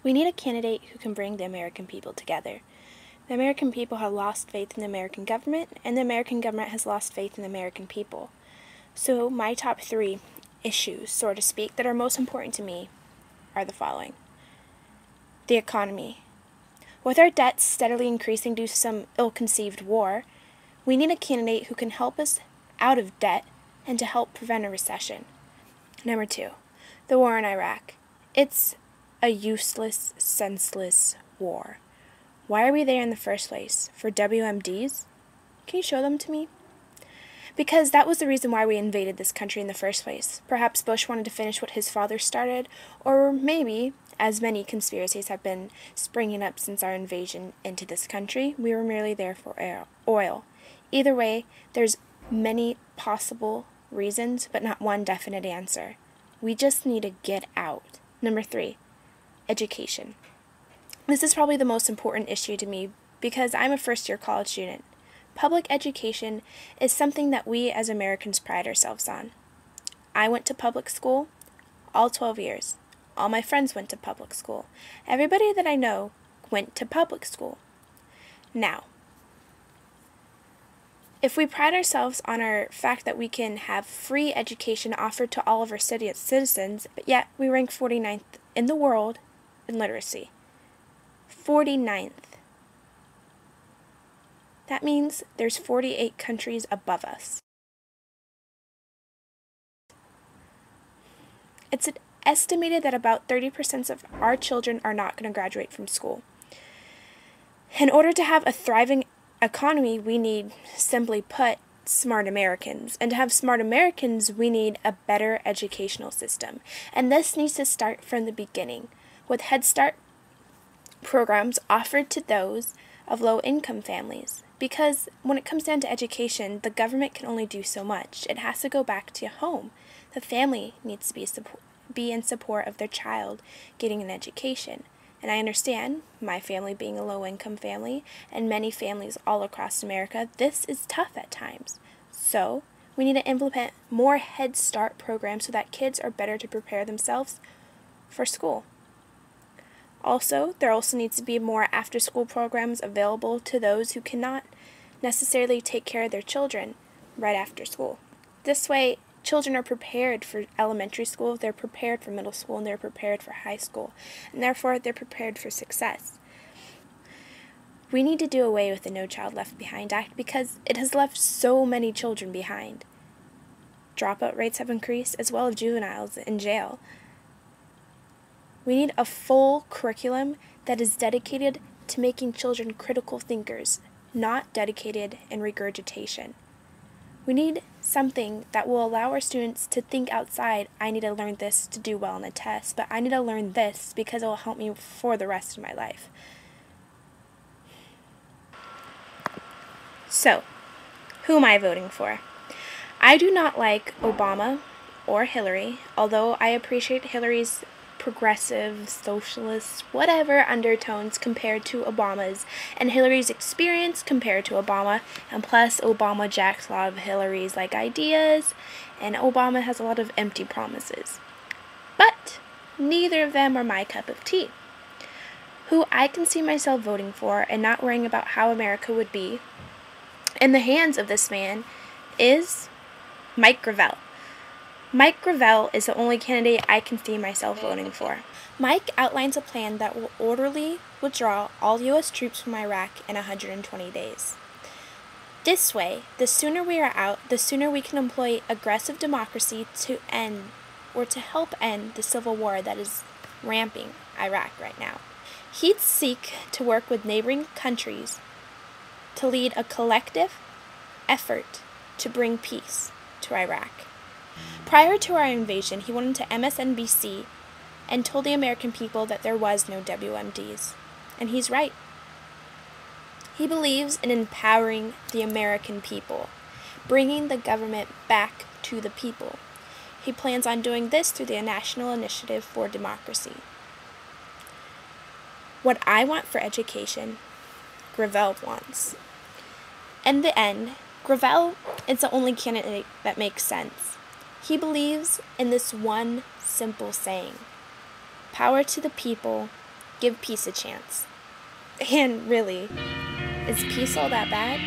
We need a candidate who can bring the American people together. The American people have lost faith in the American government, and the American government has lost faith in the American people. So my top 3 issues, so to speak, that are most important to me are the following. The economy. With our debts steadily increasing due to some ill-conceived war, we need a candidate who can help us out of debt and to help prevent a recession. Number 2, the war in Iraq. It's a useless, senseless war. Why are we there in the first place? For WMDs? Can you show them to me? Because that was the reason why we invaded this country in the first place. Perhaps Bush wanted to finish what his father started, or maybe, as many conspiracies have been springing up since our invasion into this country, we were merely there for oil. Either way, there's many possible reasons, but not one definite answer. We just need to get out. Number 3, education. This is probably the most important issue to me because I'm a first-year college student. Public education is something that we as Americans pride ourselves on. I went to public school all 12 years. All my friends went to public school. Everybody that I know went to public school. Now, if we pride ourselves on our fact that we can have free education offered to all of our citizens, but yet we rank 49th in the world in literacy. 49th. That means there's 48 countries above us. It's estimated that about 30% of our children are not going to graduate from school. In order to have a thriving economy, we need, simply put, smart Americans. And to have smart Americans, we need a better educational system. And this needs to start from the beginning, with Head Start programs offered to those of low-income families. Because when it comes down to education, the government can only do so much. It has to go back to home. The family needs to be in support of their child getting an education. And I understand, my family being a low-income family, and many families all across America, this is tough at times. So, we need to implement more Head Start programs so that kids are better to prepare themselves for school. Also, there also needs to be more after-school programs available to those who cannot necessarily take care of their children right after school. This way, children are prepared for elementary school, they're prepared for middle school, and they're prepared for high school, and therefore they're prepared for success. We need to do away with the No Child Left Behind Act because it has left so many children behind. Dropout rates have increased, as well as juveniles in jail. We need a full curriculum that is dedicated to making children critical thinkers, not dedicated in regurgitation. We need something that will allow our students to think outside. I need to learn this to do well on a test, but I need to learn this because it will help me for the rest of my life. So, who am I voting for? I do not like Obama or Hillary, although I appreciate Hillary's progressive, socialist, whatever undertones compared to Obama's, and Hillary's experience compared to Obama, and plus Obama jacks a lot of Hillary's ideas, and Obama has a lot of empty promises. But neither of them are my cup of tea. Who I can see myself voting for and not worrying about how America would be in the hands of this man is Mike Gravel. Mike Gravel is the only candidate I can see myself voting for. Mike outlines a plan that will orderly withdraw all U.S. troops from Iraq in 120 days. This way, the sooner we are out, the sooner we can employ aggressive democracy to end or to help end the civil war that is ramping Iraq right now. He'd seek to work with neighboring countries to lead a collective effort to bring peace to Iraq. Prior to our invasion, he went into MSNBC and told the American people that there was no WMDs. And he's right. He believes in empowering the American people, bringing the government back to the people. He plans on doing this through the National Initiative for Democracy. What I want for education, Gravel wants. In the end, Gravel is the only candidate that makes sense. He believes in this one simple saying: power to the people, Give peace a chance. And really, is peace all that bad?